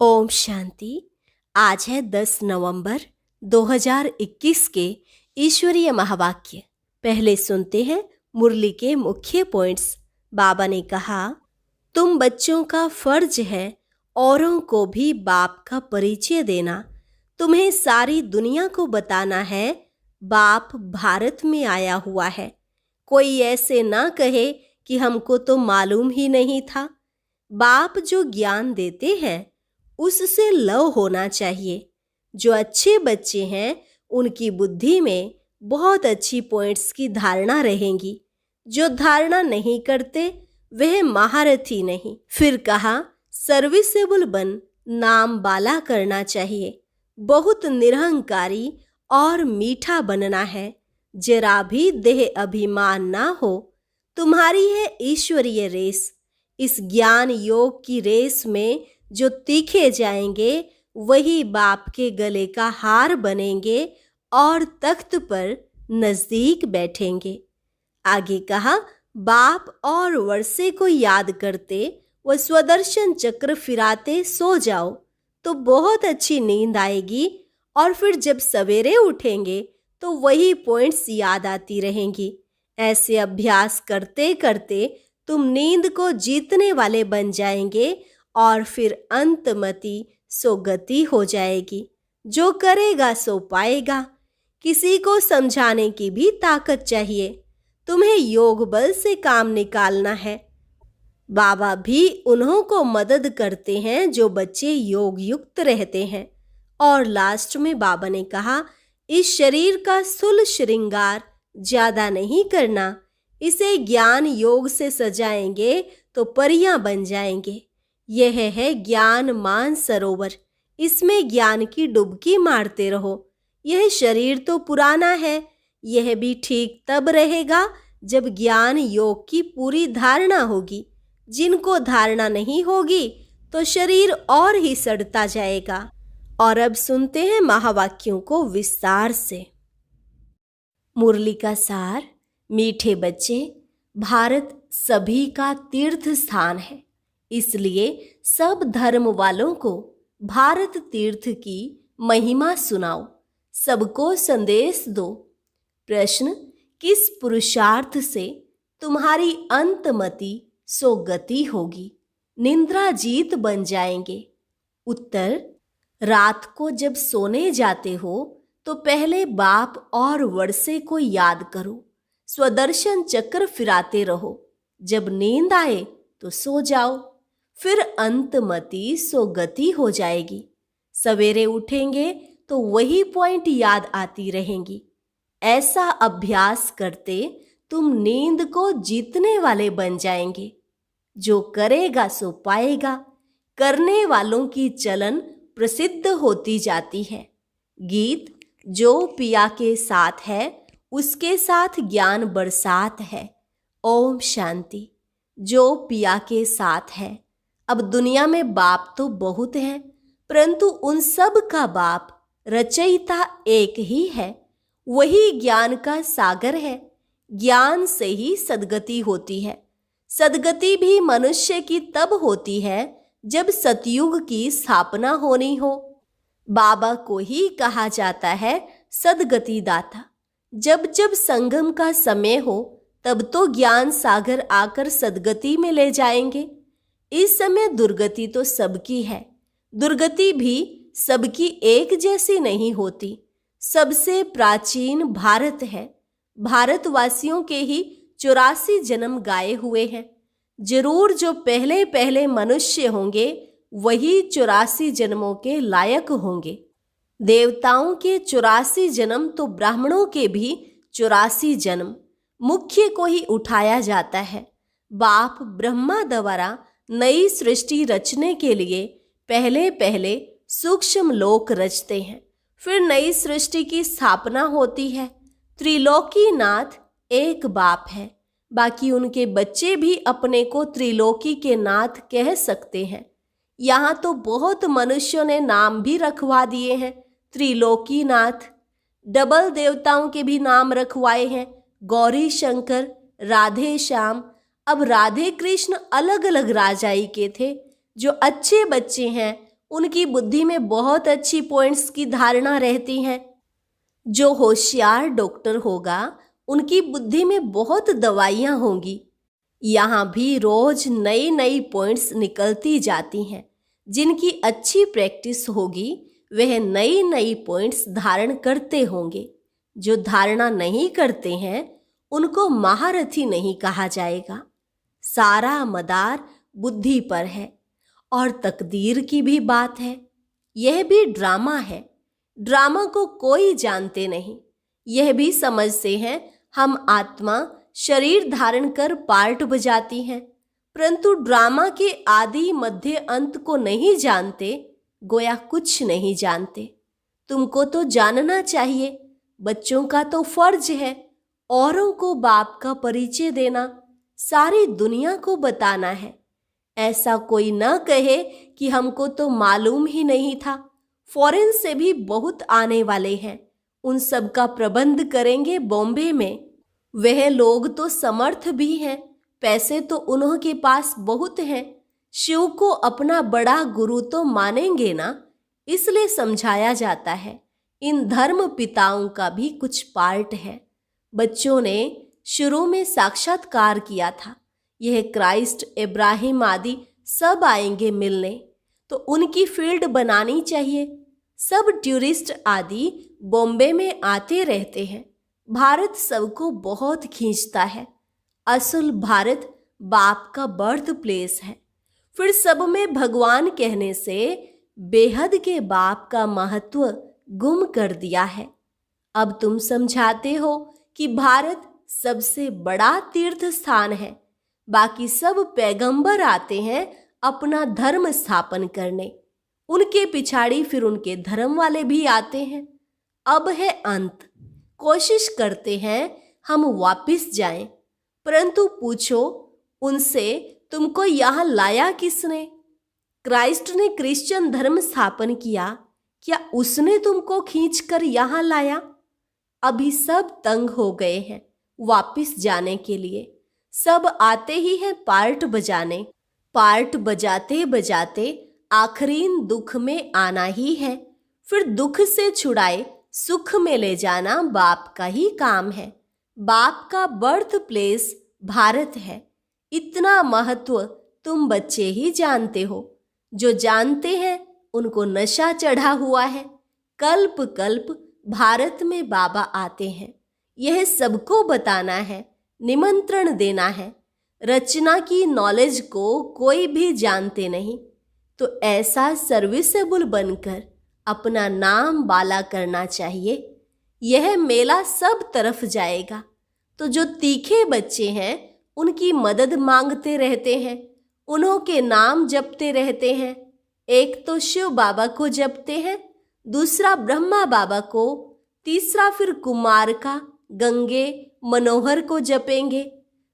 ओम शांति। आज है 10 नवंबर 2021 के ईश्वरीय महावाक्य। पहले सुनते हैं मुरली के मुख्य पॉइंट्स। बाबा ने कहा, तुम बच्चों का फर्ज है औरों को भी बाप का परिचय देना। तुम्हें सारी दुनिया को बताना है बाप भारत में आया हुआ है। कोई ऐसे ना कहे कि हमको तो मालूम ही नहीं था। बाप जो ज्ञान देते हैं उससे लव होना चाहिए। जो अच्छे बच्चे हैं उनकी बुद्धि में बहुत अच्छी पॉइंट्स की धारणा रहेंगी। जो धारणा नहीं करते वह महारथी नहीं। फिर कहा, सर्विसेबल बन नाम बाला करना चाहिए। बहुत निरहंकारी और मीठा बनना है। जरा भी देह अभिमान ना हो। तुम्हारी है ईश्वरीय रेस। इस ज्ञान योग की रेस में जो तीखे जाएंगे वही बाप के गले का हार बनेंगे और तख्त पर नजदीक बैठेंगे। आगे कहा, बाप और वर्षे को याद करते व स्वदर्शन चक्र फिराते सो जाओ तो बहुत अच्छी नींद आएगी और फिर जब सवेरे उठेंगे तो वही पॉइंट्स याद आती रहेंगी। ऐसे अभ्यास करते करते तुम नींद को जीतने वाले बन जाएंगे और फिर अंतमति सो गति हो जाएगी। जो करेगा सो पाएगा। किसी को समझाने की भी ताकत चाहिए। तुम्हें योग बल से काम निकालना है। बाबा भी उन्हों को मदद करते हैं जो बच्चे योग युक्त रहते हैं। और लास्ट में बाबा ने कहा, इस शरीर का सुल श्रृंगार ज्यादा नहीं करना। इसे ज्ञान योग से सजाएंगे तो परियां बन जाएंगे। यह है ज्ञान मान सरोवर। इसमें ज्ञान की डुबकी मारते रहो। यह शरीर तो पुराना है। यह भी ठीक तब रहेगा जब ज्ञान योग की पूरी धारणा होगी। जिनको धारणा नहीं होगी तो शरीर और ही सड़ता जाएगा। और अब सुनते हैं महावाक्यों को विस्तार से। मुरली का सार। मीठे बच्चे, भारत सभी का तीर्थ स्थान है। इसलिए सब धर्म वालों को भारत तीर्थ की महिमा सुनाओ। सबको संदेश दो। प्रश्न, किस पुरुषार्थ से तुम्हारी अंतमति सो गति होगी, निंद्रा जीत बन जाएंगे? उत्तर, रात को जब सोने जाते हो तो पहले बाप और वर्षे को याद करो। स्वदर्शन चक्र फिराते रहो। जब नींद आए तो सो जाओ। फिर अंतमति सो गति हो जाएगी। सवेरे उठेंगे तो वही पॉइंट याद आती रहेंगी। ऐसा अभ्यास करते तुम नींद को जीतने वाले बन जाएंगे। जो करेगा सो पाएगा। करने वालों की चलन प्रसिद्ध होती जाती है। गीत, जो पिया के साथ है उसके साथ ज्ञान बरसात है। ओम शांति। जो पिया के साथ है। अब दुनिया में बाप तो बहुत हैं, परंतु उन सब का बाप रचयिता एक ही है। वही ज्ञान का सागर है। ज्ञान से ही सद्गति होती है। सद्गति भी मनुष्य की तब होती है जब सतयुग की स्थापना होनी हो। बाबा को ही कहा जाता है सद्गति दाता। जब जब संगम का समय हो तब तो ज्ञान सागर आकर सद्गति में ले जाएंगे। इस समय दुर्गति तो सबकी है। दुर्गति भी सबकी एक जैसी नहीं होती। सबसे प्राचीन भारत है। भारतवासियों के ही 84 जन्म गाए हुए हैं। जरूर जो पहले पहले मनुष्य होंगे वही 84 जन्मों के लायक होंगे। देवताओं के 84 जन्म तो ब्राह्मणों के भी 84 जन्म। मुख्य को ही उठाया जाता है। बाप ब्रह्मा द्वारा नई सृष्टि रचने के लिए पहले पहले सूक्ष्म लोक रचते हैं। फिर नई सृष्टि की स्थापना होती है। त्रिलोकीनाथ एक बाप है। बाकी उनके बच्चे भी अपने को त्रिलोकी के नाथ कह सकते हैं। यहाँ तो बहुत मनुष्यों ने नाम भी रखवा दिए हैं। त्रिलोकीनाथ। डबल देवताओं के भी नाम रखवाए हैं। गौरी शंकर, राधे श्याम। अब राधे कृष्ण अलग अलग राजाई के थे। जो अच्छे बच्चे हैं उनकी बुद्धि में बहुत अच्छी पॉइंट्स की धारणा रहती हैं। जो होशियार डॉक्टर होगा उनकी बुद्धि में बहुत दवाइयाँ होंगी। यहाँ भी रोज नई नई पॉइंट्स निकलती जाती हैं। जिनकी अच्छी प्रैक्टिस होगी वह नई नई पॉइंट्स धारण करते होंगे। जो धारणा नहीं करते हैं उनको महारथी नहीं कहा जाएगा। सारा मदार बुद्धि पर है। और तकदीर की भी बात है। यह भी ड्रामा है। ड्रामा को कोई जानते नहीं। यह भी समझते हैं हम आत्मा शरीर धारण कर पार्ट बजाती हैं, परंतु ड्रामा के आदि मध्य अंत को नहीं जानते, गोया कुछ नहीं जानते। तुमको तो जानना चाहिए। बच्चों का तो फर्ज है औरों को बाप का परिचय देना, सारी दुनिया को बताना है। ऐसा कोई न कहे कि हमको तो मालूम ही नहीं था। फॉरेन से भी बहुत आने वाले हैं, उन सब का प्रबंध करेंगे बॉम्बे में। वह लोग तो समर्थ भी हैं, पैसे तो उन्हों के पास बहुत हैं। शिव को अपना बड़ा गुरु तो मानेंगे ना, इसलिए समझाया जाता है। इन धर्म पिताओं का भी कुछ पार्ट है। बच्चों ने शुरू में साक्षात्कार किया था। यह क्राइस्ट, इब्राहिम आदि सब आएंगे मिलने, तो उनकी फील्ड बनानी चाहिए। सब टूरिस्ट आदि बॉम्बे में आते रहते हैं। भारत सबको बहुत खींचता है। असल भारत बाप का बर्थ प्लेस है। फिर सब में भगवान कहने से बेहद के बाप का महत्व गुम कर दिया है। अब तुम समझाते हो कि भारत सबसे बड़ा तीर्थ स्थान है। बाकी सब पैगंबर आते हैं अपना धर्म स्थापन करने, उनके पिछाड़ी फिर उनके धर्म वाले भी आते हैं। अब है अंत। कोशिश करते हैं हम वापिस जाएं, परंतु पूछो उनसे तुमको यहाँ लाया किसने? क्राइस्ट ने क्रिश्चियन धर्म स्थापन किया, क्या उसने तुमको खींचकर यहाँ लाया? अभी सब तंग हो गए हैं वापिस जाने के लिए। सब आते ही हैं पार्ट बजाने। पार्ट बजाते बजाते आखिरी दुख में आना ही है। फिर दुख से छुड़ाए सुख में ले जाना बाप का ही काम है। बाप का बर्थ प्लेस भारत है। इतना महत्व तुम बच्चे ही जानते हो। जो जानते हैं उनको नशा चढ़ा हुआ है। कल्प कल्प भारत में बाबा आते हैं। यह सबको बताना है, निमंत्रण देना है। रचना की नॉलेज को कोई भी जानते नहीं, तो ऐसा सर्विसेबल बनकर अपना नाम बाला करना चाहिए। यह मेला सब तरफ जाएगा, तो जो तीखे बच्चे हैं उनकी मदद मांगते रहते हैं, उन्हों के नाम जपते रहते हैं। एक तो शिव बाबा को जपते हैं, दूसरा ब्रह्मा बाबा को, तीसरा फिर कुमार का, गंगे, मनोहर को जपेंगे।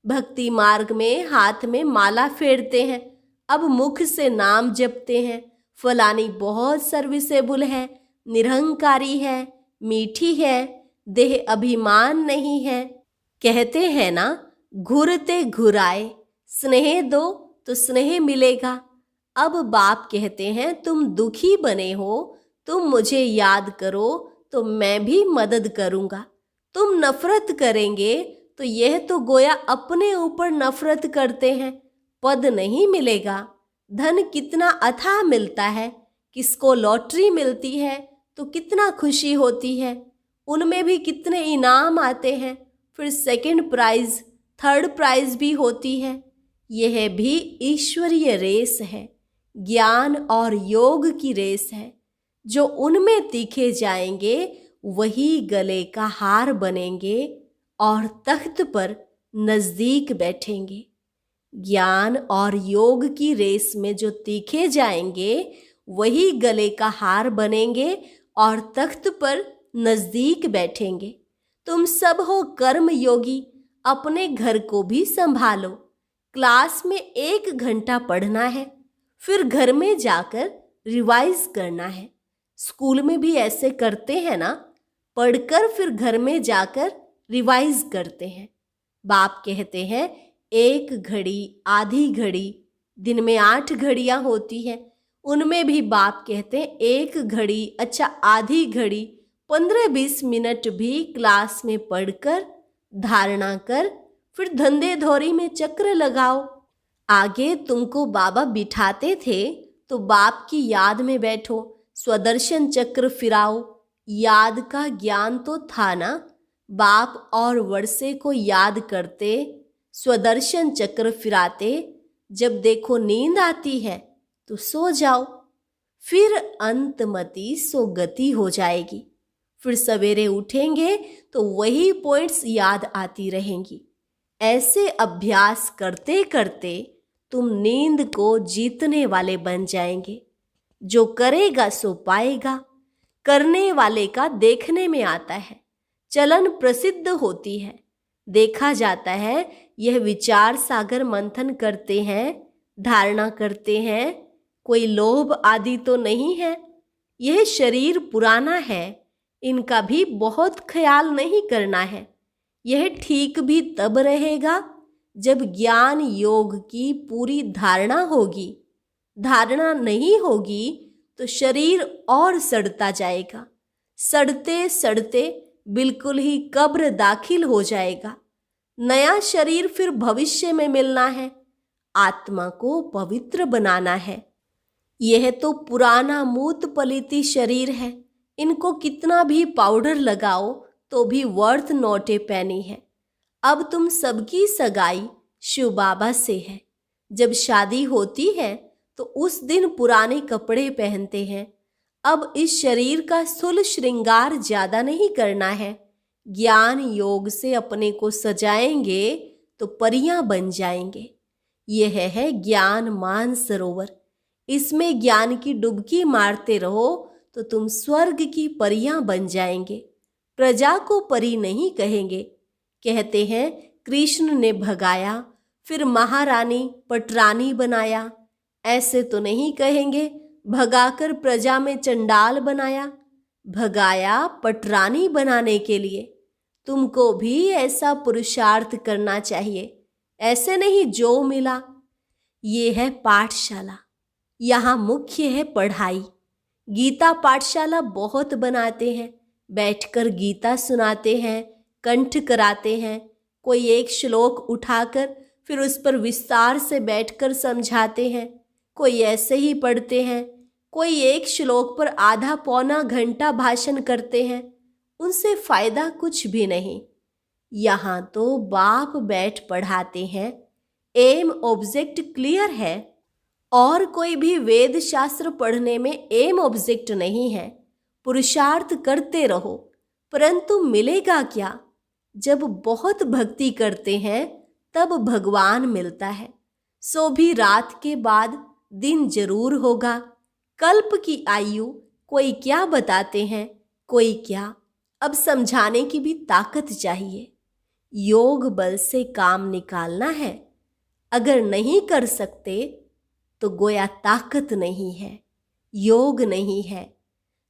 भक्ति मार्ग में हाथ में माला फेरते हैं, अब मुख से नाम जपते हैं। फलानी बहुत सर्विसेबल है, निरहंकारी है, मीठी है, देह अभिमान नहीं है। कहते हैं ना, घुरते घुराए, स्नेह दो तो स्नेह मिलेगा। अब बाप कहते हैं तुम दुखी बने हो, तुम मुझे याद करो तो मैं भी मदद करूंगा। तुम नफरत करेंगे तो यह तो गोया अपने ऊपर नफरत करते हैं। पद नहीं मिलेगा। धन कितना अथाह मिलता है, किसको लॉटरी मिलती है तो कितना खुशी होती है। उनमें भी कितने इनाम आते हैं, फिर सेकंड प्राइज, थर्ड प्राइज भी होती है। यह भी ईश्वरीय रेस है, ज्ञान और योग की रेस है। जो उनमें तीखे जाएंगे वही गले का हार बनेंगे और तख्त पर नजदीक बैठेंगे। ज्ञान और योग की रेस में जो तीखे जाएंगे वही गले का हार बनेंगे और तख्त पर नजदीक बैठेंगे। तुम सब हो कर्म योगी, अपने घर को भी संभालो। क्लास में 1 घंटा पढ़ना है, फिर घर में जाकर रिवाइज करना है। स्कूल में भी ऐसे करते हैं ना, पढ़कर फिर घर में जाकर रिवाइज करते हैं। बाप कहते हैं 1 घड़ी, आधी घड़ी, दिन में 8 घड़ियां होती हैं, उनमें भी बाप कहते हैं 1 घड़ी, अच्छा आधी घड़ी, 15-20 मिनट भी क्लास में पढ़कर धारणा कर, फिर धंधे धौरी में चक्र लगाओ। आगे तुमको बाबा बिठाते थे तो बाप की याद में बैठो, स्वदर्शन चक्र फिराओ। याद का ज्ञान तो था ना, बाप और वर्षे को याद करते, स्वदर्शन चक्र फिराते। जब देखो नींद आती है तो सो जाओ, फिर अंतमति सो गति हो जाएगी। फिर सवेरे उठेंगे तो वही पॉइंट्स याद आती रहेंगी। ऐसे अभ्यास करते करते तुम नींद को जीतने वाले बन जाएंगे। जो करेगा सो पाएगा, करने वाले का देखने में आता है, चलन प्रसिद्ध होती है। देखा जाता है यह विचार सागर मंथन करते हैं, धारणा करते हैं, कोई लोभ आदि तो नहीं है। यह शरीर पुराना है, इनका भी बहुत ख्याल नहीं करना है। यह ठीक भी तब रहेगा जब ज्ञान योग की पूरी धारणा होगी। धारणा नहीं होगी तो शरीर और सड़ता जाएगा, सड़ते सड़ते बिल्कुल ही कब्र दाखिल हो जाएगा। नया शरीर फिर भविष्य में मिलना है, आत्मा को पवित्र बनाना है। यह तो पुराना मूत पलिती शरीर है, इनको कितना भी पाउडर लगाओ तो भी वर्थ नोटे पैनी है। अब तुम सबकी सगाई शिव बाबा से है। जब शादी होती है तो उस दिन पुराने कपड़े पहनते हैं। अब इस शरीर का स्थूल श्रृंगार ज्यादा नहीं करना है। ज्ञान योग से अपने को सजाएंगे तो परियां बन जाएंगे। यह है ज्ञान मान सरोवर। इसमें ज्ञान की डुबकी मारते रहो तो तुम स्वर्ग की परियां बन जाएंगे। प्रजा को परी नहीं कहेंगे। कहते हैं कृष्ण ने भगाया, फिर महारानी पटरानी बनाया। ऐसे तो नहीं कहेंगे भगाकर प्रजा में चंडाल बनाया। भगाया पटरानी बनाने के लिए। तुमको भी ऐसा पुरुषार्थ करना चाहिए, ऐसे नहीं जो मिला। ये है पाठशाला, यहाँ मुख्य है पढ़ाई। गीता पाठशाला बहुत बनाते हैं, बैठकर गीता सुनाते हैं, कंठ कराते हैं। कोई एक श्लोक उठाकर फिर उस पर विस्तार से बैठकर समझाते हैं। कोई ऐसे ही पढ़ते हैं, कोई एक श्लोक पर आधा पौना घंटा भाषण करते हैं। उनसे फायदा कुछ भी नहीं। यहाँ तो बाप बैठ पढ़ाते हैं, एम ऑब्जेक्ट क्लियर है। और कोई भी वेद शास्त्र पढ़ने में एम ऑब्जेक्ट नहीं है। पुरुषार्थ करते रहो, परंतु मिलेगा क्या? जब बहुत भक्ति करते हैं तब भगवान मिलता है। सो भी रात के बाद दिन जरूर होगा। कल्प की आयु कोई क्या बताते हैं, कोई क्या। अब समझाने की भी ताकत चाहिए। योग बल से काम निकालना है। अगर नहीं कर सकते तो गोया ताकत नहीं है, योग नहीं है।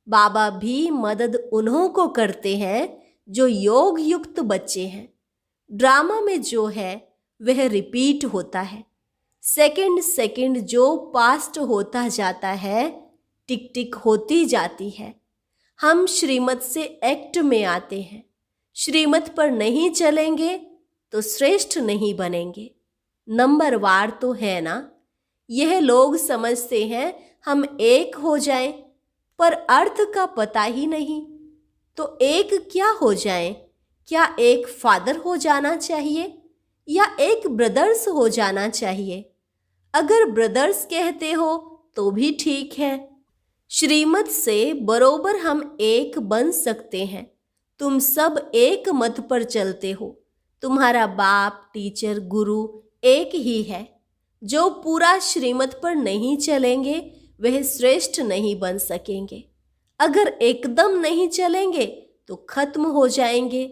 बाबा भी मदद उन्हों को करते हैं जो योग युक्त बच्चे हैं। ड्रामा में जो है वह रिपीट होता है। सेकंड सेकंड जो पास्ट होता जाता है, टिक टिक होती जाती है। हम श्रीमत से एक्ट में आते हैं। श्रीमत पर नहीं चलेंगे तो श्रेष्ठ नहीं बनेंगे। नंबर वार तो है ना। यह लोग समझते हैं हम एक हो जाएं, पर अर्थ का पता ही नहीं। तो एक क्या हो जाएं? क्या एक फादर हो जाना चाहिए या एक ब्रदर्स हो जाना चाहिए? अगर ब्रदर्स कहते हो तो भी ठीक है। श्रीमत से बरोबर हम एक बन सकते हैं। तुम सब एक मत पर चलते हो। तुम्हारा बाप, टीचर, गुरु एक ही है। जो पूरा श्रीमत पर नहीं चलेंगे वह श्रेष्ठ नहीं बन सकेंगे। अगर एकदम नहीं चलेंगे तो खत्म हो जाएंगे।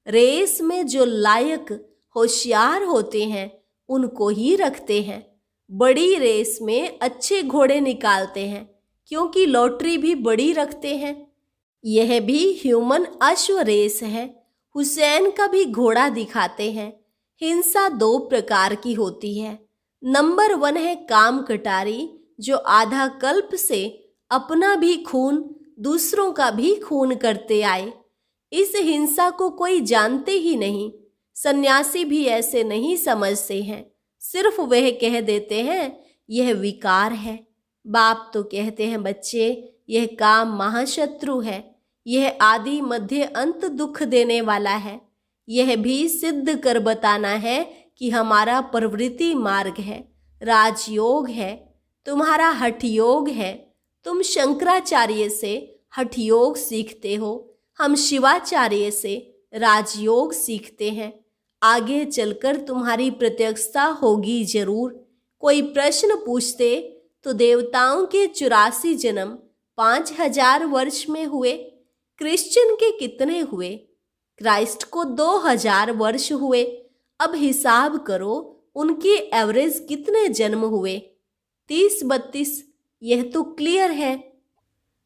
रेस में जो लायक होशियार होते हैं उनको ही रखते हैं। बड़ी रेस में अच्छे घोड़े निकालते हैं, क्योंकि लॉटरी भी बड़ी रखते हैं। यह भी ह्यूमन अश्व रेस है। हुसैन का भी घोड़ा दिखाते हैं। हिंसा 2 प्रकार की होती है। नंबर 1 है काम कटारी, जो आधा कल्प से अपना भी खून, दूसरों का भी खून करते आए। इस हिंसा को कोई जानते ही नहीं। सन्यासी भी ऐसे नहीं समझते हैं, सिर्फ वह कह देते हैं यह विकार है। बाप तो कहते हैं बच्चे, यह काम महाशत्रु है, यह आदि मध्य अंत दुख देने वाला है। यह भी सिद्ध कर बताना है कि हमारा प्रवृत्ति मार्ग है, राजयोग है, तुम्हारा हठ योग है। तुम शंकराचार्य से हठ योग सीखते हो, हम शिवाचार्य से राजयोग सीखते हैं। आगे चलकर तुम्हारी प्रत्यक्षता होगी जरूर। कोई प्रश्न पूछते तो देवताओं के 84 जन्म 5000 वर्ष में हुए, क्रिश्चियन के कितने हुए? क्राइस्ट को 2000 वर्ष हुए। अब हिसाब करो उनके एवरेज कितने जन्म हुए? 30-32। यह तो क्लियर है।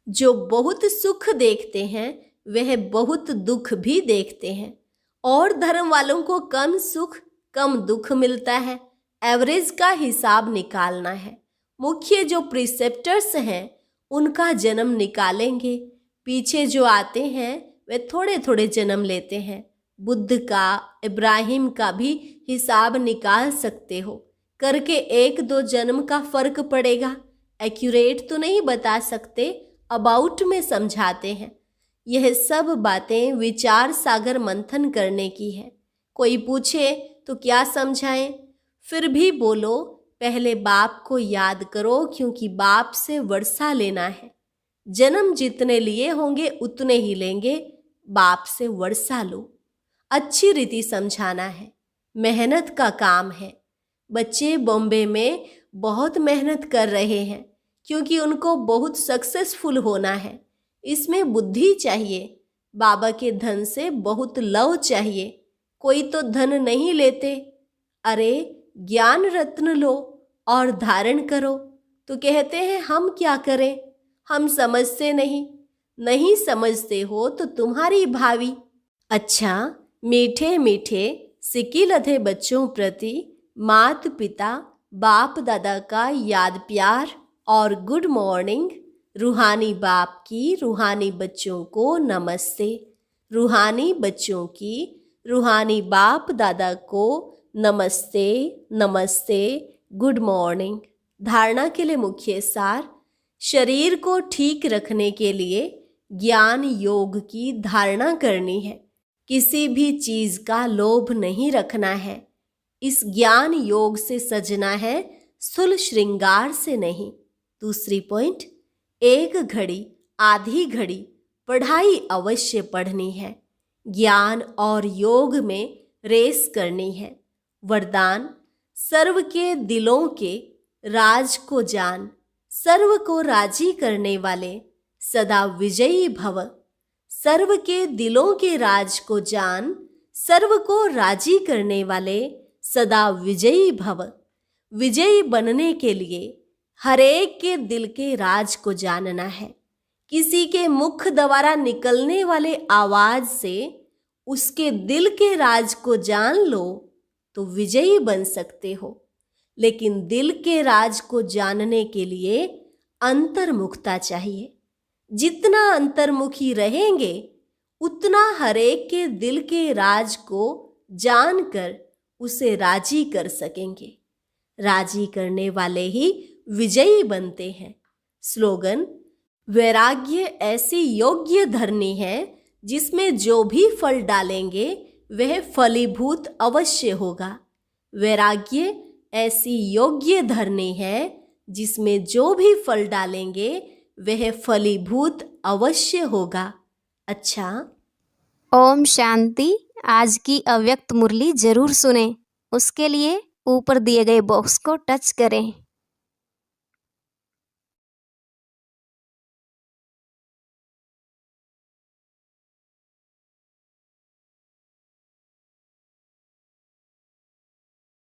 जो बहुत सुख देखते हैं वह बहुत दुख भी देखते हैं, और धर्म वालों को कम सुख कम दुख मिलता है। एवरेज का हिसाब निकालना है। मुख्य जो प्रिसेप्टर्स हैं उनका जन्म निकालेंगे, पीछे जो आते हैं वे थोड़े थोड़े जन्म लेते हैं। बुद्ध का, इब्राहिम का भी हिसाब निकाल सकते हो, करके 1-2 जन्म का फर्क पड़ेगा। एक्यूरेट तो नहीं बता सकते, अबाउट में समझाते हैं। यह सब बातें विचार सागर मंथन करने की है। कोई पूछे तो क्या समझाएं? फिर भी बोलो, पहले बाप को याद करो, क्योंकि बाप से वर्षा लेना है। जन्म जितने लिए होंगे उतने ही लेंगे, बाप से वर्षा लो। अच्छी रीति समझाना है, मेहनत का काम है। बच्चे बॉम्बे में बहुत मेहनत कर रहे हैं, क्योंकि उनको बहुत सक्सेसफुल होना है। इसमें बुद्धि चाहिए। बाबा के धन से बहुत लव चाहिए। कोई तो धन नहीं लेते। अरे ज्ञान रत्न लो और धारण करो, तो कहते हैं हम क्या करें, हम समझते नहीं समझते हो तो तुम्हारी भावी। अच्छा, मीठे मीठे सिकिलधे बच्चों प्रति माता पिता बाप दादा का याद प्यार और गुड मॉर्निंग। रूहानी बाप की रूहानी बच्चों को नमस्ते। रूहानी बच्चों की रूहानी बाप दादा को नमस्ते नमस्ते, गुड मॉर्निंग। धारणा के लिए मुख्य सार: शरीर को ठीक रखने के लिए ज्ञान योग की धारणा करनी है। किसी भी चीज का लोभ नहीं रखना है। इस ज्ञान योग से सजना है, स्थूल श्रृंगार से नहीं। दूसरी पॉइंट, 1 घड़ी आधी घड़ी पढ़ाई अवश्य पढ़नी है। ज्ञान और योग में रेस करनी है। वरदान: सर्व के दिलों के राज को जान, सर्व को राजी करने वाले सदा विजयी भव। सर्व के दिलों के राज को जान, सर्व को राजी करने वाले सदा विजयी भव। विजयी बनने के लिए हरेक के दिल के राज को जानना है। किसी के मुख द्वारा निकलने वाले आवाज से उसके दिल के राज को जान लो तो विजयी बन सकते हो। लेकिन दिल के राज को जानने के लिए अंतर्मुखता चाहिए। जितना अंतर्मुखी रहेंगे उतना हरेक के दिल के राज को जानकर उसे राजी कर सकेंगे। राजी करने वाले ही विजयी बनते हैं। स्लोगन: वैराग्य ऐसी योग्य धरनी है जिसमें जो भी फल डालेंगे वह फलीभूत अवश्य होगा। वैराग्य ऐसी योग्य धरनी है जिसमें जो भी फल डालेंगे वह फलीभूत अवश्य होगा। अच्छा, ओम शांति। आज की अव्यक्त मुरली जरूर सुने। उसके लिए ऊपर दिए गए बॉक्स को टच करें।